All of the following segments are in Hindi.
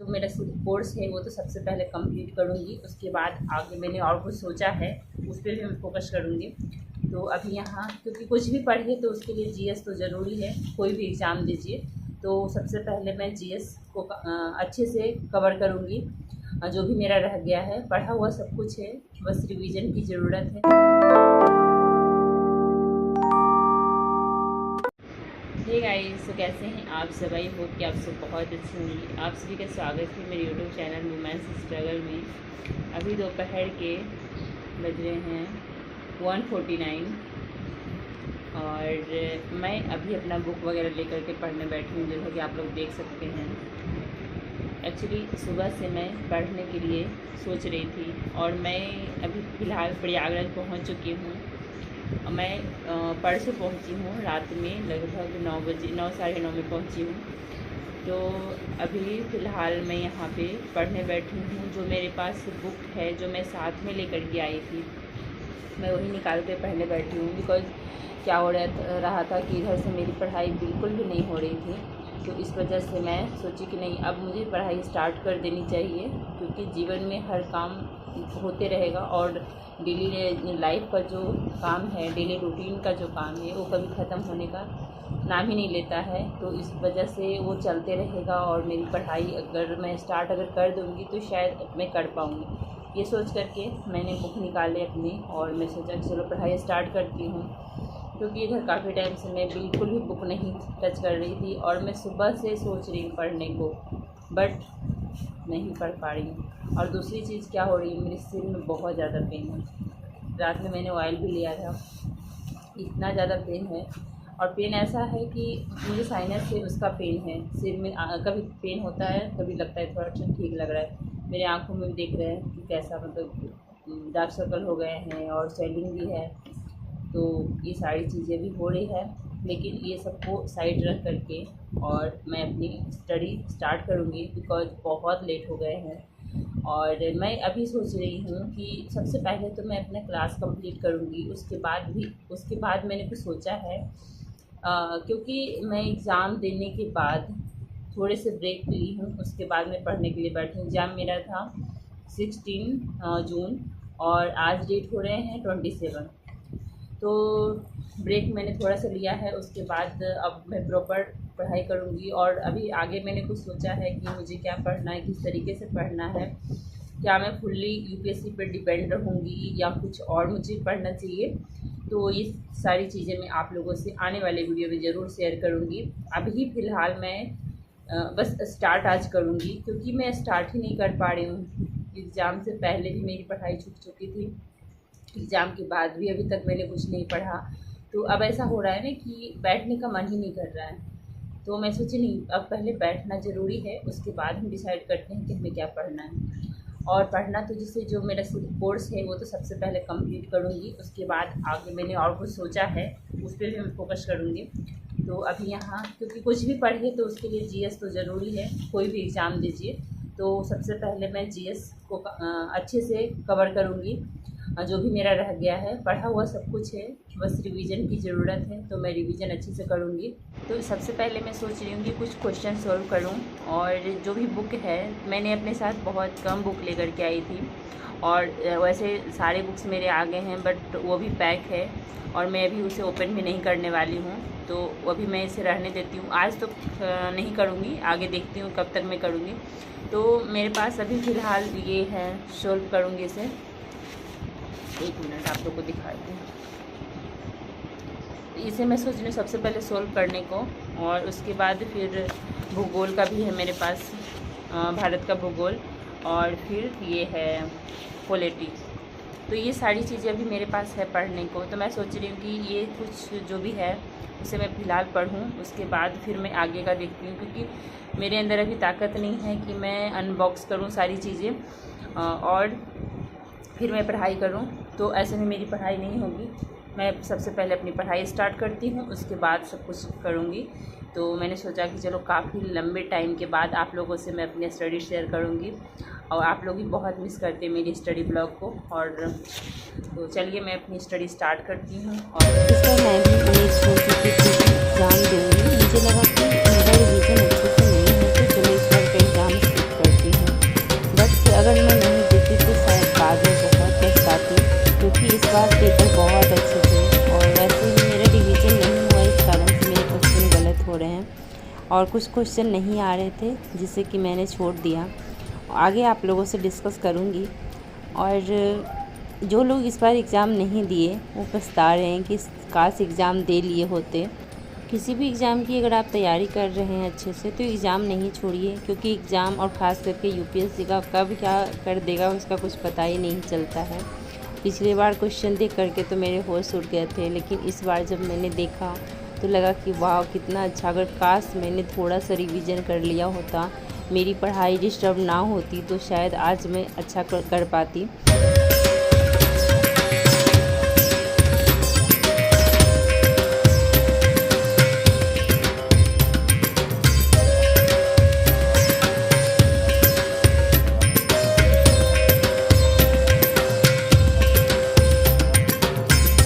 तो मेरा कोर्स है वो तो सबसे पहले कंप्लीट करूँगी, उसके बाद आगे मैंने और कुछ सोचा है उस पर भी मैं फोकस करूँगी। तो अभी यहाँ क्योंकि कुछ भी पढ़िए तो उसके लिए जीएस तो ज़रूरी है, कोई भी एग्ज़ाम दीजिए तो सबसे पहले मैं जीएस को अच्छे से कवर करूँगी। जो भी मेरा रह गया है, पढ़ा हुआ सब कुछ है, बस रिवीजन की ज़रूरत है। हे गाइस, तो कैसे हैं आप सब? आई होप कि आप सब बहुत अच्छे होंगे। आप सभी का स्वागत है मेरे यूट्यूब चैनल वुमेन्स स्ट्रगल में। अभी दोपहर के बज रहे हैं 1:49 और मैं अभी अपना बुक वगैरह लेकर के पढ़ने बैठी हूँ, जैसा कि आप लोग देख सकते हैं। एक्चुअली सुबह से मैं पढ़ने के लिए सोच रही थी और मैं अभी फ़िलहाल प्रयागराज पहुँच चुकी हूँ। मैं परसों पहुँची हूँ रात में, लगभग 9 बजे, 9 साढ़े 9 में पहुँची हूँ। तो अभी फ़िलहाल मैं यहाँ पे पढ़ने बैठी हूँ। जो मेरे पास बुक है जो मैं साथ में लेकर के आई थी, मैं वही निकाल के पढ़ने बैठी हूँ। बिकॉज़ क्या हो रहा था कि इधर से मेरी पढ़ाई बिल्कुल भी नहीं हो रही थी, तो इस वजह से मैं सोची कि नहीं, अब मुझे पढ़ाई स्टार्ट कर देनी चाहिए, क्योंकि जीवन में हर काम होते रहेगा और डेली लाइफ का जो काम है, डेली रूटीन का जो काम है, वो कभी ख़त्म होने का नाम ही नहीं लेता है। तो इस वजह से वो चलते रहेगा और मेरी पढ़ाई अगर मैं स्टार्ट कर दूँगी तो शायद मैं कर पाऊँगी। ये सोच करके मैंने बुक निकाली अपनी और मैं सोचा कि चलो पढ़ाई स्टार्ट करती हूँ, क्योंकि इधर काफ़ी टाइम से मैं बिल्कुल भी बुक नहीं टच कर रही थी और मैं सुबह से सोच रही हूँ पढ़ने को, बट नहीं पढ़ पा रही हूँ। और दूसरी चीज़ क्या हो रही है, मेरे सिर में बहुत ज़्यादा पेन है। रात में मैंने ऑयल भी लिया था, इतना ज़्यादा पेन है। और पेन ऐसा है कि मुझे साइनस से उसका पेन है सिर में। कभी पेन होता है, कभी लगता है थोड़ा ठीक लग रहा है। मेरे आँखों में भी देख रहे हैं कि कैसा, मतलब डार्क सर्कल हो गए हैं और स्वेलिंग भी है। तो ये सारी चीज़ें भी हो रही है, लेकिन ये सबको साइड रख करके और मैं अपनी स्टडी स्टार्ट करूँगी, बिकॉज़ बहुत लेट हो गए हैं। और मैं अभी सोच रही हूँ कि सबसे पहले तो मैं अपना क्लास कंप्लीट करूँगी, उसके बाद मैंने कुछ सोचा है। क्योंकि मैं एग्ज़ाम देने के बाद थोड़े से ब्रेक ली हूँ, उसके बाद मैं पढ़ने के लिए बैठी हूँ। एग्ज़ाम मेरा था 16 जून और आज डेट हो रहे हैं 27। तो ब्रेक मैंने थोड़ा सा लिया है, उसके बाद अब मैं प्रॉपर पढ़ाई करूँगी। और अभी आगे मैंने कुछ सोचा है कि मुझे क्या पढ़ना है, किस तरीके से पढ़ना है। क्या मैं फुल्ली यूपीएससी पर डिपेंड रहूँगी या कुछ और मुझे पढ़ना चाहिए। तो ये सारी चीज़ें मैं आप लोगों से आने वाले वीडियो में ज़रूर शेयर करूँगी। अभी फ़िलहाल मैं बस स्टार्ट आज करूँगी, क्योंकि मैं स्टार्ट ही नहीं कर पा रही हूँ। एग्ज़ाम से पहले भी मेरी पढ़ाई छूट चुकी थी, एग्ज़ाम के बाद भी अभी तक मैंने कुछ नहीं पढ़ा। तो अब ऐसा हो रहा है ना कि बैठने का मन ही नहीं कर रहा है। तो मैं सोची नहीं, अब पहले बैठना ज़रूरी है, उसके बाद हम डिसाइड करते हैं कि हमें क्या पढ़ना है। और पढ़ना तो जैसे जो मेरा कोर्स है वो तो सबसे पहले कंप्लीट करूँगी, उसके बाद आगे मैंने और कुछ सोचा है उस पर भी मैं फोकस करूँगी। तो अभी यहाँ क्योंकि कुछ भी पढ़िए तो उसके लिए जीएस तो ज़रूरी है, कोई भी एग्ज़ाम दीजिए तो सबसे पहले मैं जीएस को अच्छे से कवर करूँगी। जो भी मेरा रह गया है, पढ़ा हुआ सब कुछ है, बस रिवीजन की ज़रूरत है, तो मैं रिवीजन अच्छे से करूँगी। तो सबसे पहले मैं सोच रही हूँ कि कुछ क्वेश्चन सॉल्व करूँ। और जो भी बुक है, मैंने अपने साथ बहुत कम बुक लेकर के आई थी और वैसे सारे बुक्स मेरे आ गए हैं, बट वो भी पैक है और मैं अभी उसे ओपन भी नहीं करने वाली हूँ। तो अभी मैं इसे रहने देती हूँ, आज तो नहीं करूँगी, आगे देखती हूँ कब तक मैं करूँगी। तो मेरे पास अभी फ़िलहाल ये है, सॉल्व करूँगी इसे। एक मिनट आप लोग को दिखाती हूँ। इसे मैं सोच रही हूँ सबसे पहले सोल्व करने को, और उसके बाद फिर भूगोल का भी है मेरे पास, भारत का भूगोल, और फिर ये है पॉलिटी। तो ये सारी चीज़ें अभी मेरे पास है पढ़ने को। तो मैं सोच रही हूँ कि ये कुछ जो भी है उसे मैं फ़िलहाल पढ़ूँ, उसके बाद फिर मैं आगे का देखती हूँ, क्योंकि मेरे अंदर अभी ताकत नहीं है कि मैं अनबॉक्स करूँ सारी चीज़ें और फिर मैं पढ़ाई करूं। तो ऐसे में मेरी पढ़ाई नहीं होगी। मैं सबसे पहले अपनी पढ़ाई स्टार्ट करती हूं, उसके बाद सब कुछ करूंगी। तो मैंने सोचा कि चलो काफ़ी लंबे टाइम के बाद आप लोगों से मैं अपनी स्टडी शेयर करूंगी, और आप लोग भी बहुत मिस करते हैं मेरी स्टडी ब्लॉग को। और तो चलिए मैं अपनी स्टडी स्टार्ट करती हूँ। और इस बार मैं भी एग्ज़ाम दूँगी। मुझे लगा कि मेरा रिवीजन अच्छे से नहीं है, तो चलो इस बार का एग्ज़ाम स्किप करते हैं। और कुछ क्वेश्चन नहीं आ रहे थे जिससे कि मैंने छोड़ दिया। आगे आप लोगों से डिस्कस करूँगी। और जो लोग इस बार एग्ज़ाम नहीं दिए वो पछता रहे हैं कि काश एग्ज़ाम दे लिए होते। किसी भी एग्ज़ाम की अगर आप तैयारी कर रहे हैं अच्छे से तो एग्ज़ाम नहीं छोड़िए, क्योंकि एग्ज़ाम और ख़ास करके यूपीएससी का कब क्या कर देगा उसका कुछ पता ही नहीं चलता है। पिछली बार क्वेश्चन देख करके तो मेरे होश उड़ गए थे, लेकिन इस बार जब मैंने देखा तो लगा कि वाह कितना अच्छा। अगर काश मैंने थोड़ा सा रिवीजन कर लिया होता, मेरी पढ़ाई डिस्टर्ब ना होती तो शायद आज मैं अच्छा कर पाती।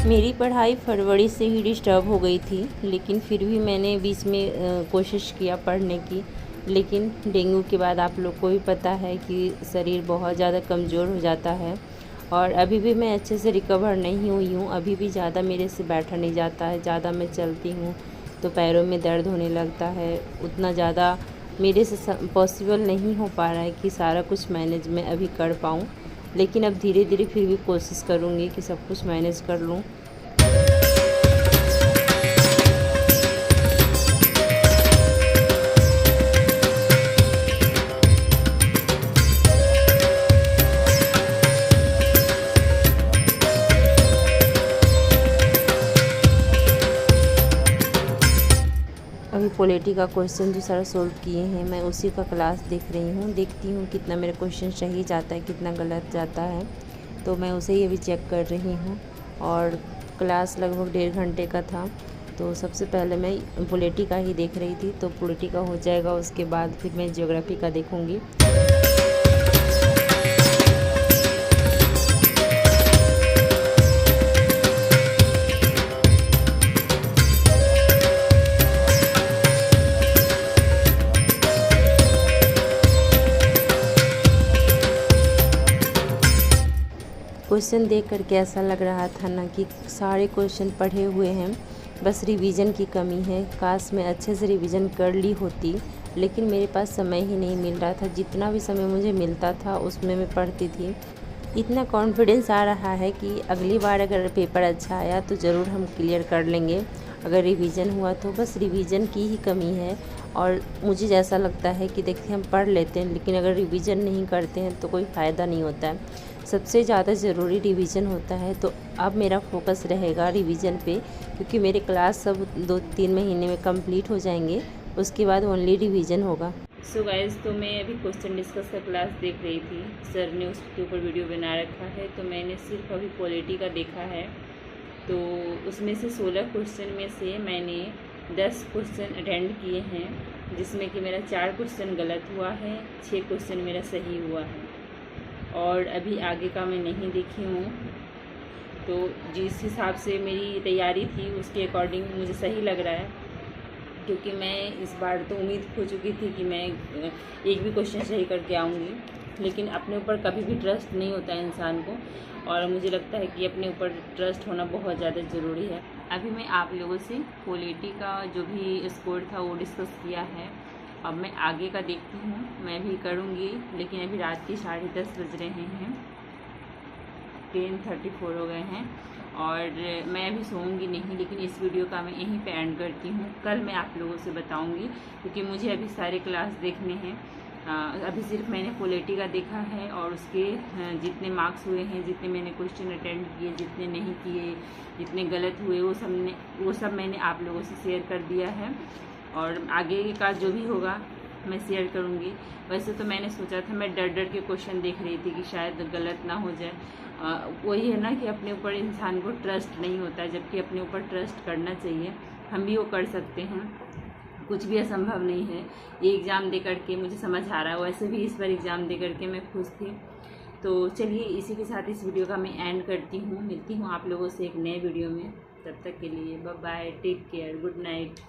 मेरी पढ़ाई फरवरी से ही डिस्टर्ब हो गई थी, लेकिन फिर भी मैंने बीच में कोशिश किया पढ़ने की। लेकिन डेंगू के बाद आप लोग को भी पता है कि शरीर बहुत ज़्यादा कमज़ोर हो जाता है, और अभी भी मैं अच्छे से रिकवर नहीं हुई हूँ। अभी भी ज़्यादा मेरे से बैठा नहीं जाता है, ज़्यादा मैं चलती हूँ तो पैरों में दर्द होने लगता है। उतना ज़्यादा मेरे से पॉसिबल नहीं हो पा रहा है कि सारा कुछ मैनेज मैं अभी कर पाऊँ, लेकिन अब धीरे धीरे फिर भी कोशिश करूँगी कि सब कुछ मैनेज कर लूँ। अभी पॉलिटी का क्वेश्चन जो सारा सोल्व किए हैं मैं उसी का क्लास देख रही हूँ। देखती हूँ कितना मेरा क्वेश्चन सही जाता है, कितना गलत जाता है, तो मैं उसे ही अभी चेक कर रही हूँ। और क्लास लगभग 1.5 घंटे का था, तो सबसे पहले मैं पॉलिटी का ही देख रही थी। तो पॉलिटी का हो जाएगा, उसके बाद फिर मैं ज्योग्राफी का देखूँगी। क्वेश्चन देख कर के ऐसा लग रहा था ना कि सारे क्वेश्चन पढ़े हुए हैं, बस रिवीजन की कमी है। काश मैं अच्छे से रिवीजन कर ली होती, लेकिन मेरे पास समय ही नहीं मिल रहा था। जितना भी समय मुझे मिलता था उसमें मैं पढ़ती थी। इतना कॉन्फिडेंस आ रहा है कि अगली बार अगर पेपर अच्छा आया तो ज़रूर हम क्लियर कर लेंगे। अगर रिवीजन हुआ तो बस रिवीजन की ही कमी है। और मुझे जैसा लगता है कि देखिए हम पढ़ लेते हैं, लेकिन अगर रिवीजन नहीं करते हैं तो कोई फ़ायदा नहीं होता है। सबसे ज़्यादा ज़रूरी रिवीजन होता है। तो अब मेरा फोकस रहेगा रिवीजन पे, क्योंकि मेरे क्लास सब 2-3 महीने में कंप्लीट हो जाएंगे। उसके बाद ओनली रिवीजन होगा। सो गाइज़, तो मैं अभी क्वेश्चन डिस्कस का क्लास देख रही थी। सर ने उसके ऊपर वीडियो बना रखा है, तो मैंने सिर्फ अभी पॉलिटी का देखा है। तो उसमें से 16 क्वेश्चन में से मैंने 10 क्वेश्चन अटेंड किए हैं, जिसमें कि मेरा 4 क्वेश्चन गलत हुआ है, 6 क्वेश्चन मेरा सही हुआ है। और अभी आगे का मैं नहीं देखी हूँ, तो जिस हिसाब से मेरी तैयारी थी उसके अकॉर्डिंग मुझे सही लग रहा है। क्योंकि मैं इस बार तो उम्मीद हो चुकी थी कि मैं एक भी क्वेश्चन सही करके आऊँगी, लेकिन अपने ऊपर कभी भी ट्रस्ट नहीं होता है इंसान को, और मुझे लगता है कि अपने ऊपर ट्रस्ट होना बहुत ज़्यादा ज़रूरी है। अभी मैं आप लोगों से पॉलिटी का जो भी स्कोर था वो डिस्कस किया है। अब मैं आगे का देखती हूँ, मैं भी करूँगी, लेकिन अभी रात के 10:30 बज रहे हैं, 10:34 हो गए हैं, और मैं अभी सोऊंगी नहीं। लेकिन इस वीडियो का मैं यहीं पे एंड करती हूँ। कल मैं आप लोगों से बताऊँगी, क्योंकि मुझे अभी सारे क्लास देखने हैं। अभी सिर्फ मैंने पॉलिटी का देखा है, और उसके जितने मार्क्स हुए हैं, जितने मैंने क्वेश्चन अटेंड किए, जितने नहीं किए, जितने गलत हुए, वो सब मैंने आप लोगों से शेयर कर दिया है। और आगे का जो भी होगा मैं शेयर करूँगी। वैसे तो मैंने सोचा था, मैं डर के क्वेश्चन देख रही थी कि शायद गलत ना हो जाए। वही है ना कि अपने ऊपर इंसान को ट्रस्ट नहीं होता है, जबकि अपने ऊपर ट्रस्ट करना चाहिए। हम भी वो कर सकते हैं, कुछ भी असंभव नहीं है। ये एग्ज़ाम दे करके मुझे समझ आ रहा है, वैसे भी इस बार एग्ज़ाम दे करके मैं खुश थी। तो चलिए, इसी के साथ इस वीडियो का मैं एंड करती हूँ। मिलती हूँ आप लोगों से एक नए वीडियो में। तब तक के लिए bye bye, take care, good night.